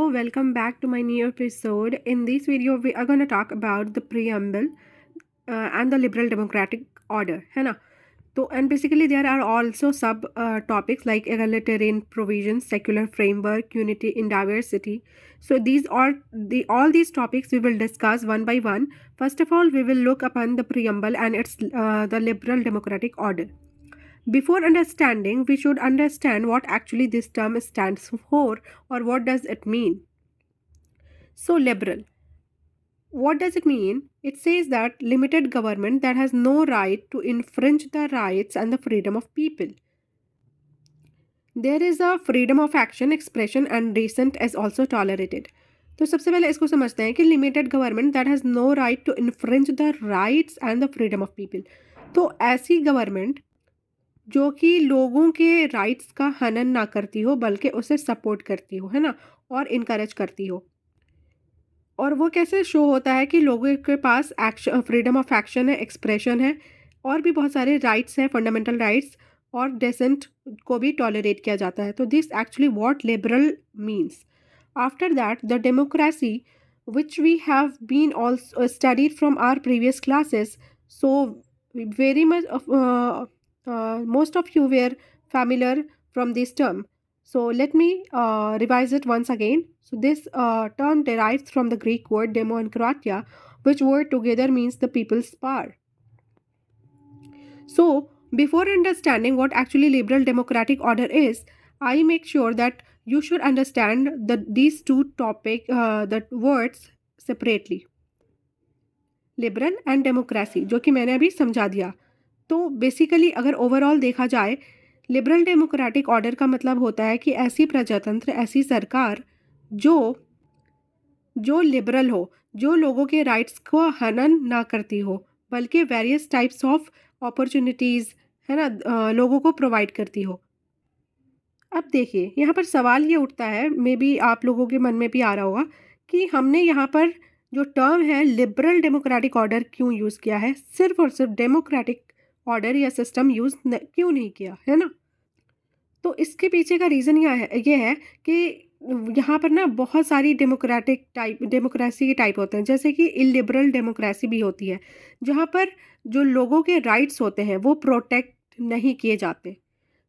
Hello, welcome back to my new episode. In this video, we are going to talk about the preamble and the liberal democratic order, है ना? So, and basically there are also sub topics like egalitarian provisions, secular framework, unity in diversity. So these are all these topics we will discuss one by one. First of all, we will look upon the preamble and its the liberal democratic order. Before understanding, we should understand what actually this term stands for or what does it mean. So, liberal. What does it mean? It says that limited government that has no right to infringe the rights and the freedom of people. There is a freedom of action, expression and dissent is also tolerated. तो सबसे पहले इसको समझते हैं कि limited government that has no right to infringe the rights and the freedom of people. तो ऐसी government जो कि लोगों के राइट्स का हनन ना करती हो बल्कि उसे सपोर्ट करती हो, है ना, और इनकरेज करती हो. और वो कैसे शो होता है कि लोगों के पास एक्शन, फ्रीडम ऑफ एक्शन है, एक्सप्रेशन है और भी बहुत सारे राइट्स हैं, फंडामेंटल राइट्स, और डेसेंट को भी टॉलरेट किया जाता है. तो this actually what liberal means. After that the democracy which we have been also studied from our previous classes, so very much of most of you were familiar from this term. So let me revise it once again. So this term derives from the Greek word demo and kratia, which word together means the people's power. So before understanding what actually liberal democratic order is, I make sure that you should understand these two the words separately. Liberal and democracy, जो कि मैंने अभी समझा दिया. तो basically अगर overall देखा जाए, लिबरल डेमोक्रेटिक ऑर्डर का मतलब होता है कि ऐसी प्रजातंत्र, ऐसी सरकार जो लिबरल हो, जो लोगों के राइट्स को हनन ना करती हो बल्कि वेरियस टाइप्स ऑफ अपॉर्चुनिटीज़, है ना, लोगों को प्रोवाइड करती हो. अब देखिए, यहाँ पर सवाल ये उठता है, मे बी आप लोगों के मन में भी आ रहा होगा कि हमने यहाँ पर जो टर्म है लिबरल डेमोक्रेटिक ऑर्डर क्यों यूज़ किया है, सिर्फ और सिर्फ डेमोक्रेटिक ऑर्डर या सिस्टम यूज़ क्यों नहीं किया, है ना. तो इसके पीछे का रीज़न ये है कि यहाँ पर ना बहुत सारी डेमोक्रेसी के टाइप होते हैं. जैसे कि इलिबरल डेमोक्रेसी भी होती है, जहाँ पर जो लोगों के राइट्स होते हैं वो प्रोटेक्ट नहीं किए जाते.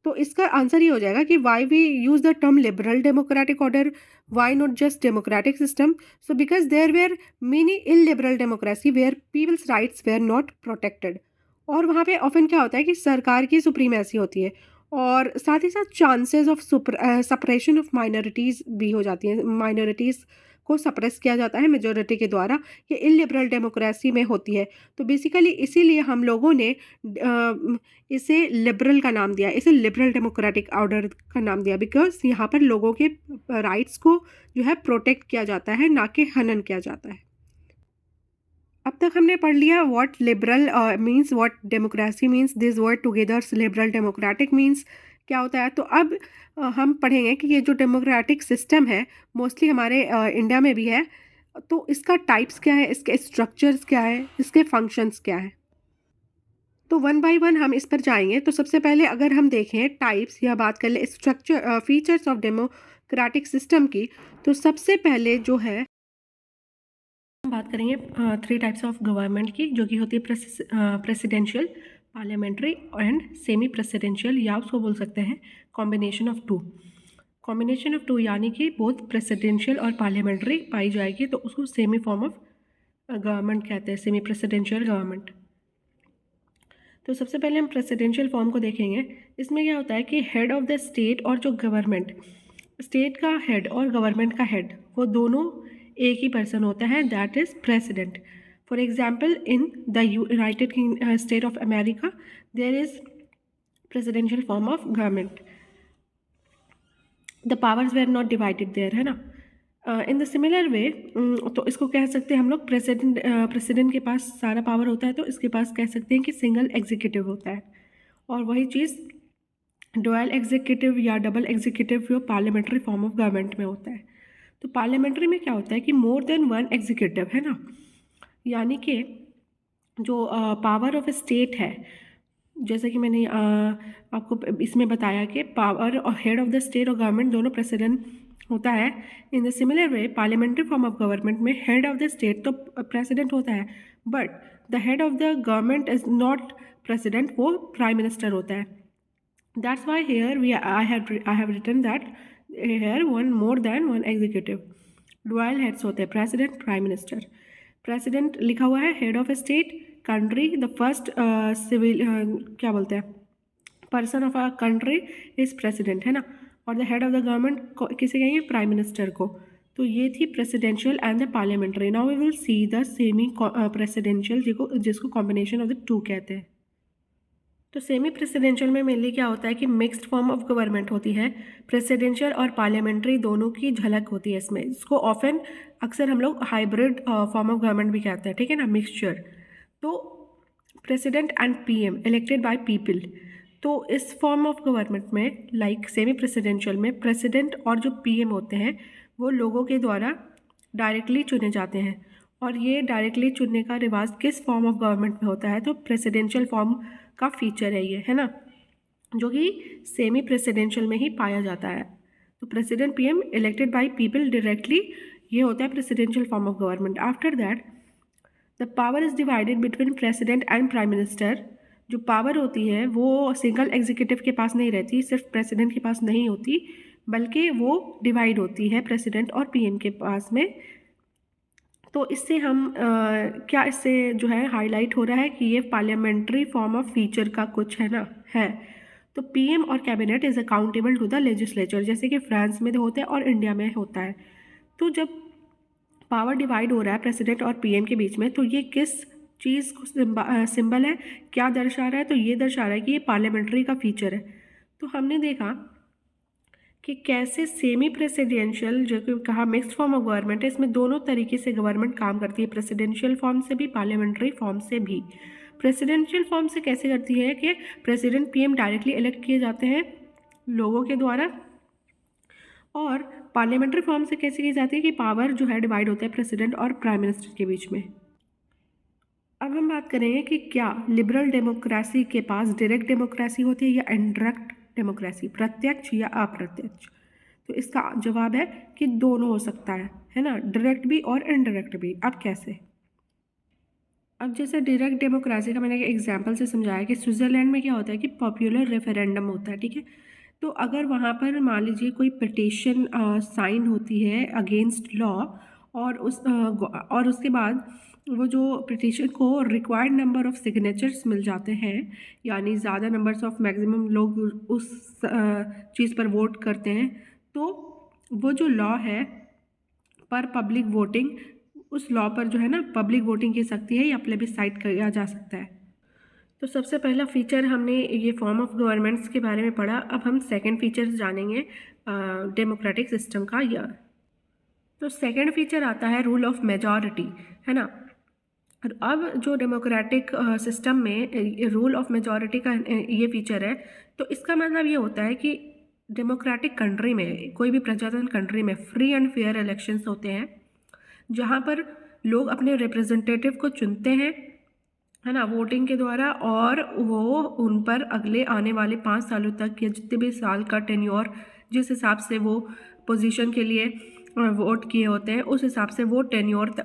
तो इसका आंसर ये हो जाएगा कि why we use the term liberal democratic order, why not just democratic system. So because there were many illiberal democracy where people's rights were not protected. और वहाँ पे ऑफन क्या होता है कि सरकार की सुप्रीमेसी होती है और साथ ही साथ chances of suppression of minorities भी हो जाती हैं. माइनॉरिटीज़ को सप्रेस किया जाता है मेजोरिटी के द्वारा. ये इलिबरल डेमोक्रेसी में होती है. तो बेसिकली इसीलिए हम लोगों ने इसे लिबरल का नाम दिया, इसे लिबरल डेमोक्रेटिक ऑर्डर का नाम दिया, बिकॉज यहाँ पर लोगों के राइट्स को जो है प्रोटेक्ट किया जाता है, ना कि हनन किया जाता है. अब तक हमने पढ़ लिया what liberal means, what democracy means, this word together liberal democratic means क्या होता है. तो अब हम पढ़ेंगे कि ये जो डेमोक्रेटिक सिस्टम है मोस्टली हमारे इंडिया में भी है, तो इसका टाइप्स क्या है, इसके स्ट्रक्चर्स क्या है, इसके फंक्शंस क्या है. तो वन बाय वन हम इस पर जाएंगे. तो सबसे पहले अगर हम देखें टाइप्स या बात कर ले structure features of democratic system की, तो सबसे पहले जो है हम बात करेंगे 3 टाइप्स ऑफ गवर्नमेंट की, जो कि होती है presidential, parliamentary and semi presidential, या उसको बोल सकते हैं combination of two. Combination of two यानी कि बोथ प्रेसिडेंशियल और पार्लियामेंट्री पाई जाएगी, तो उसको सेमी फॉर्म ऑफ गवर्नमेंट कहते हैं, सेमी प्रेसिडेंशियल गवर्नमेंट. तो सबसे पहले हम प्रेसिडेंशियल फॉर्म को देखेंगे. इसमें क्या होता है कि हेड ऑफ द स्टेट और जो गवर्नमेंट, स्टेट का हेड और गवर्नमेंट का हेड, वो दोनों एक ही पर्सन होता है, that is president. For example in the United State of America there is presidential form of government. The powers were not divided there, है ना. इन द सिमिलर वे, तो इसको कह सकते हैं हम लोग प्रेसिडेंट के पास सारा पावर होता है, तो इसके पास कह सकते हैं कि सिंगल एग्जीक्यूटिव होता है. और वही चीज़ डुअल एग्जीक्यूटिव या डबल एग्जीक्यूटिव जो पार्लियामेंट्री फॉर्म ऑफ गवर्नमेंट में होता है. तो पार्लियामेंट्री में क्या होता है कि मोर देन वन एग्जीक्यूटिव, है ना, यानी कि जो पावर ऑफ स्टेट है, जैसे कि मैंने आपको इसमें बताया कि पावर और हेड ऑफ द स्टेट और गवर्नमेंट दोनों प्रेसिडेंट होता है। In the similar way parliamentary form of government में हेड ऑफ द स्टेट तो प्रेसिडेंट होता है, but the head of the government is not president, वो प्राइम मिनिस्टर होता है। That's why here I have written that here one more than one executive dual heads होते हैं, president prime minister. President लिखा हुआ है head of state country, the first civil क्या बोलते हैं person of a country is president, है ना। और the head of the government किसे कहेंगे, प्राइम मिनिस्टर को। तो ये थी presidential and the parliamentary. Now we will see the semi presidential जिसको कॉम्बिनेशन ऑफ द टू कहते हैं। तो सेमी प्रेसिडेंशियल में मेनली क्या होता है कि मिक्स्ड फॉर्म ऑफ गवर्नमेंट होती है, प्रेसिडेंशियल और पार्लियामेंट्री दोनों की झलक होती है इसमें। इसको ऑफन अक्सर हम लोग हाइब्रिड फॉर्म ऑफ गवर्नमेंट भी कहते हैं, ठीक है ना, मिक्सचर। तो president and PM elected by people. तो इस फॉर्म ऑफ गवर्नमेंट में लाइक सेमी प्रेसिडेंशियल में प्रेसिडेंट और जो पीएम होते हैं वो लोगों के द्वारा डायरेक्टली चुने जाते हैं। और ये डायरेक्टली चुनने का रिवाज किस फॉर्म ऑफ गवर्नमेंट में होता है, तो प्रेसिडेंशियल फॉर्म का फीचर है ये, है ना, जो कि सेमी प्रेसिडेंशियल में ही पाया जाता है। तो president PM elected by people directly, ये होता है presidential form of government. After that the power is divided between president and prime minister. जो पावर होती है वो सिंगल एग्जीक्यूटिव के पास नहीं रहती, सिर्फ प्रेसिडेंट के पास नहीं होती, बल्कि वो डिवाइड होती है प्रेसिडेंट और पीएम के पास में। तो इससे हम क्या इससे जो है हाईलाइट हो रहा है कि ये पार्लियामेंट्री फॉर्म ऑफ फीचर का कुछ है ना है। तो पीएम और cabinet is accountable to the legislature, जैसे कि फ्रांस में होता है और इंडिया में होता है। तो जब पावर डिवाइड हो रहा है प्रेसिडेंट और पीएम के बीच में, तो ये किस चीज़ को सिंबल है, क्या दर्शा रहा है, तो ये दर्शा रहा है कि ये पार्लियामेंट्री का फीचर है। तो हमने देखा कि कैसे सेमी प्रेसिडेंशियल जो कि कहा मिक्स्ड फॉर्म ऑफ गवर्नमेंट है, इसमें दोनों तरीके से गवर्नमेंट काम करती है, प्रेसिडेंशियल फॉर्म से भी पार्लियामेंट्री फॉर्म से भी। प्रेसिडेंशियल फॉर्म से कैसे करती है कि प्रेसिडेंट पीएम डायरेक्टली इलेक्ट किए जाते हैं लोगों के द्वारा, और पार्लियामेंट्री फॉर्म से कैसे की जाती है कि पावर जो है डिवाइड होता है प्रेसिडेंट और प्राइम मिनिस्टर के बीच में। अब हम बात करेंगे कि क्या लिबरल डेमोक्रेसी के पास डायरेक्ट डेमोक्रेसी होती है या इनडायरेक्ट डेमोक्रेसी, प्रत्यक्ष या अप्रत्यक्ष। तो इसका जवाब है कि दोनों हो सकता है ना, डायरेक्ट भी और इनडायरेक्ट भी। अब कैसे, अब जैसे डायरेक्ट डेमोक्रेसी का मैंने एक एग्जांपल से समझाया कि स्विट्ज़रलैंड में क्या होता है कि पॉपुलर रेफरेंडम होता है, ठीक है। तो अगर वहाँ पर मान लीजिए कोई पिटीशन साइन होती है अगेंस्ट लॉ, और उसके बाद वो जो पिटीशन को रिक्वायर्ड नंबर ऑफ सिग्नेचर्स मिल जाते हैं, यानी ज़्यादा नंबर्स ऑफ मैक्सिमम लोग उस चीज़ पर वोट करते हैं, तो वो जो लॉ है पर पब्लिक वोटिंग, उस लॉ पर जो है ना पब्लिक वोटिंग की सकती है या प्लेबिसाइट किया जा सकता है। तो सबसे पहला फीचर हमने ये फॉर्म ऑफ गवर्नमेंट्स के बारे में पढ़ा। अब हम सेकंड फीचर जानेंगे डेमोक्रेटिक सिस्टम का। या तो सेकंड फीचर आता है रूल ऑफ मेजॉरिटी, है ना। और अब जो डेमोक्रेटिक सिस्टम में रूल ऑफ मेजॉरिटी का ये फीचर है, तो इसका मतलब ये होता है कि डेमोक्रेटिक कंट्री में, कोई भी प्रजातंत्र कंट्री में फ्री एंड फेयर इलेक्शंस होते हैं, जहाँ पर लोग अपने रिप्रेजेंटेटिव को चुनते हैं, है ना, वोटिंग के द्वारा, और वो उन पर अगले आने वाले 5 सालों तक या जितने भी साल का टेन्योर, जिस हिसाब से वो पोजीशन के लिए वोट किए होते हैं, उस हिसाब से वो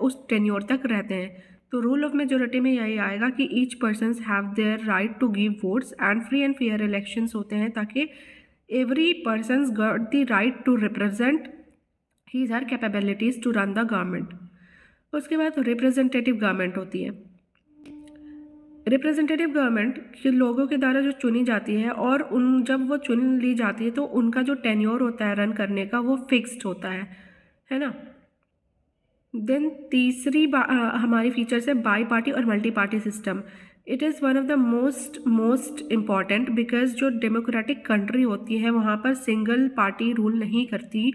उस टेन्योर तक रहते हैं। तो रूल ऑफ मेजोरिटी में यही आएगा कि each persons have their right to give votes and free and fair elections होते हैं, ताकि every persons got the right to represent his her capabilities to run the government. उसके बाद रिप्रेजेंटेटिव गवर्नमेंट होती है। रिप्रेजेंटेटिव गवर्नमेंट के लोगों के द्वारा जो चुनी जाती है, और जब वो चुन ली जाती है तो उनका जो टेन्योर होता है रन करने का वो फिक्स्ड होता है ना। देन तीसरी हमारी फीचर्स है बाई पार्टी और multi party system. It is one of the most important, because जो डेमोक्रेटिक कंट्री होती है वहाँ पर सिंगल पार्टी रूल नहीं करती,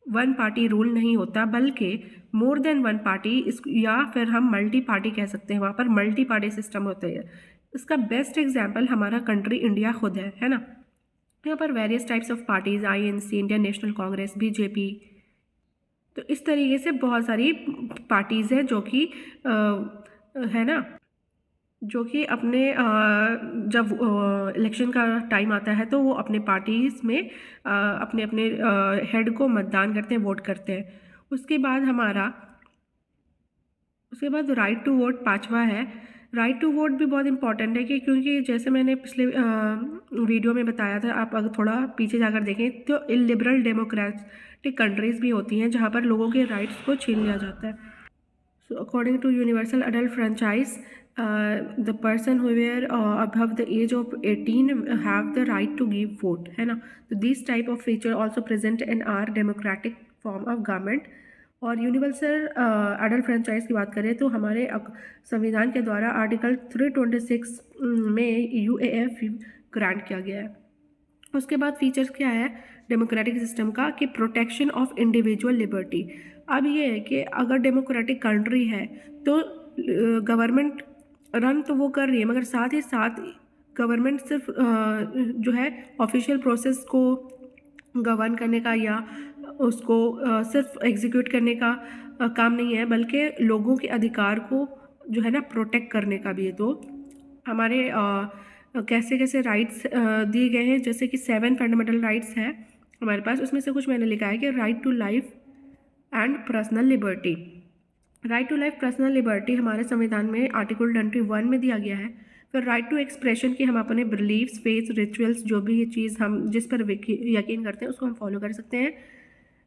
वन पार्टी रूल नहीं होता, बल्कि मोर देन वन पार्टी, या फिर हम मल्टी पार्टी कह सकते हैं, वहाँ पर मल्टी पार्टी सिस्टम होते हैं। इसका बेस्ट एग्जाम्पल हमारा कंट्री इंडिया खुद है ना। यहाँ पर various types of parties, INC Indian national Congress, BJP, तो इस तरीके से बहुत सारी पार्टीज़ हैं जो कि है ना। जो कि अपने जब इलेक्शन का टाइम आता है तो वो अपने पार्टीज़ में अपने अपने हेड को मतदान करते हैं, वोट करते हैं। उसके बाद हमारा उसके बाद राइट टू वोट पाँचवा है। राइट टू वोट भी बहुत इंपॉर्टेंट है कि क्योंकि जैसे मैंने पिछले वीडियो में बताया था, आप अगर थोड़ा पीछे जाकर देखें तो इलिबरल डेमोक्रेटिक कंट्रीज़ भी होती हैं जहाँ पर लोगों के राइट्स को छीन लिया जाता है। So according to universal adult franchise, the person who were above the age of 18 have the right to give vote, है ना। तो these type of feature also present in our democratic form of government। और universal adult franchise की बात करें तो हमारे संविधान के द्वारा आर्टिकल 326 में यूएएफ ग्रांट किया गया है। उसके बाद फीचर्स क्या है डेमोक्रेटिक सिस्टम का कि प्रोटेक्शन ऑफ इंडिविजुअल लिबर्टी। अब ये है कि अगर डेमोक्रेटिक कंट्री है तो गवर्नमेंट रन तो वो कर रही है, मगर साथ ही साथ गवर्नमेंट सिर्फ जो है ऑफिशियल प्रोसेस को गवर्न करने का या उसको सिर्फ एग्जीक्यूट करने का काम नहीं है, बल्कि लोगों के अधिकार को जो है ना प्रोटेक्ट करने का भी है। तो हमारे कैसे कैसे राइट्स दिए गए हैं, जैसे कि 7 फंडामेंटल राइट्स हैं हमारे पास। उसमें से कुछ मैंने लिखा है कि right to life and personal liberty. Right to life personal liberty हमारे संविधान में आर्टिकल 21 में दिया गया है। फिर राइट टू एक्सप्रेशन की हम अपने बिलीव्स, फेथ, रिचुअल्स, जो भी ये चीज़ हम जिस पर यकीन करते हैं उसको हम फॉलो कर सकते हैं।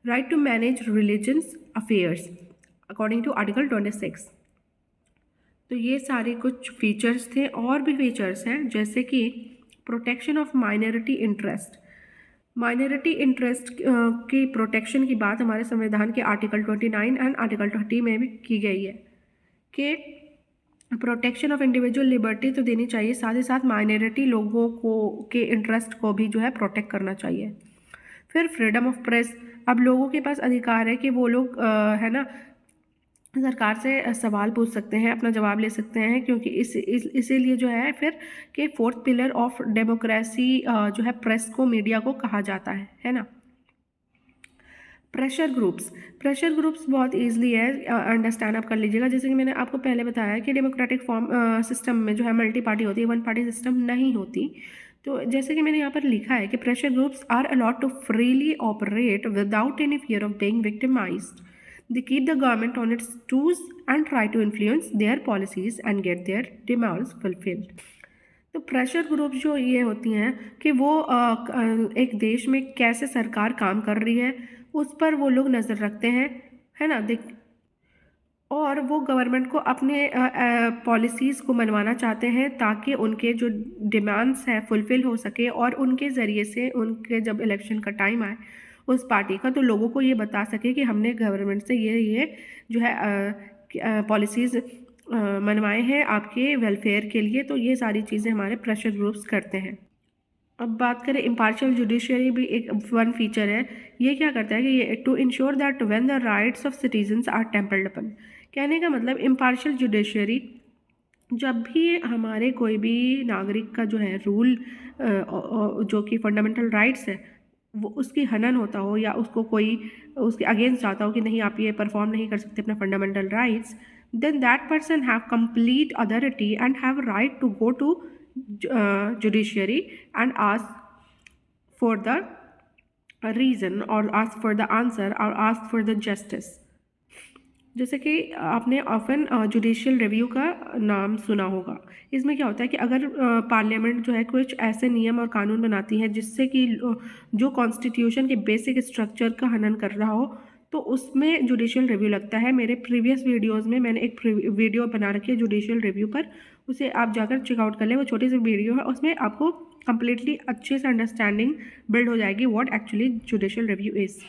Right to manage religions affairs according to article 26। तो ये सारे कुछ फीचर्स थे। और भी फीचर्स हैं जैसे कि protection of minority interest. Minority interest की प्रोटेक्शन की बात हमारे संविधान के आर्टिकल 29 एंड आर्टिकल 30 में भी की गई है कि प्रोटेक्शन ऑफ इंडिविजुअल लिबर्टी तो देनी चाहिए, साथ ही साथ माइनॉरिटी लोगों को के इंटरेस्ट को भी जो है प्रोटेक्ट करना चाहिए। फिर फ्रीडम ऑफ प्रेस। अब लोगों के पास अधिकार है कि वो लोग है ना सरकार से सवाल पूछ सकते हैं, अपना जवाब ले सकते हैं, क्योंकि इसीलिए जो है फिर कि 4th पिलर ऑफ डेमोक्रेसी जो है प्रेस को, मीडिया को कहा जाता है ना। प्रेशर ग्रुप्स बहुत ईजिली है अंडरस्टैंड आप कर लीजिएगा। जैसे कि मैंने आपको पहले बताया कि डेमोक्रेटिक फॉर्म सिस्टम में जो है मल्टी पार्टी होती है, वन पार्टी सिस्टम नहीं होती। तो जैसे कि मैंने यहाँ पर लिखा है कि pressure groups are allowed to freely operate without any fear of being victimised. They keep the government on its toes and try to influence their policies and get their demands fulfilled। तो pressure group जो ये होती हैं कि वो एक देश में कैसे सरकार काम कर रही है उस पर वो लोग नज़र रखते हैं, है ना। और वो गवर्नमेंट को अपने पॉलिसीज़ को मनवाना चाहते हैं ताकि उनके जो डिमांड्स हैं फुलफ़िल हो सके, और उनके ज़रिए से उनके जब इलेक्शन का टाइम आए उस पार्टी का, तो लोगों को ये बता सके कि हमने गवर्नमेंट से ये जो है पॉलिसीज़ मनवाए हैं आपके वेलफेयर के लिए। तो ये सारी चीज़ें हमारे प्रेशर ग्रुप्स करते हैं। अब बात करें इम्पार्शियल जुडिशरी भी एक वन फीचर है। ये क्या करता है कि ये to ensure that when the rights of citizens are tampered upon. कहने का मतलब इम्पार्शियल जुडिशरी, जब भी हमारे कोई भी नागरिक का जो है रूल जो कि फंडामेंटल राइट्स है वो उसकी हनन होता हो या उसको कोई उसके अगेंस्ट जाता हो कि नहीं आप ये परफॉर्म नहीं कर सकते अपना fundamental rights, then that person have complete authority and have right to go to judiciary and ask for the reason or ask for the answer or ask for the justice। जैसे कि आपने often judicial review का नाम सुना होगा। इसमें क्या होता है कि अगर पार्लियामेंट जो है कुछ ऐसे नियम और कानून बनाती है जिससे कि जो कॉन्स्टिट्यूशन के बेसिक स्ट्रक्चर का हनन कर रहा हो, तो उसमें जुडिशियल रिव्यू लगता है। मेरे प्रीवियस वीडियोस में मैंने एक वीडियो बना रखी है जुडिशियल रिव्यू पर, उसे आप जाकर चेकआउट कर लें। वो छोटी सी वीडियो है, उसमें आपको कम्प्लीटली अच्छे से अंडरस्टैंडिंग बिल्ड हो जाएगी what actually judicial review is.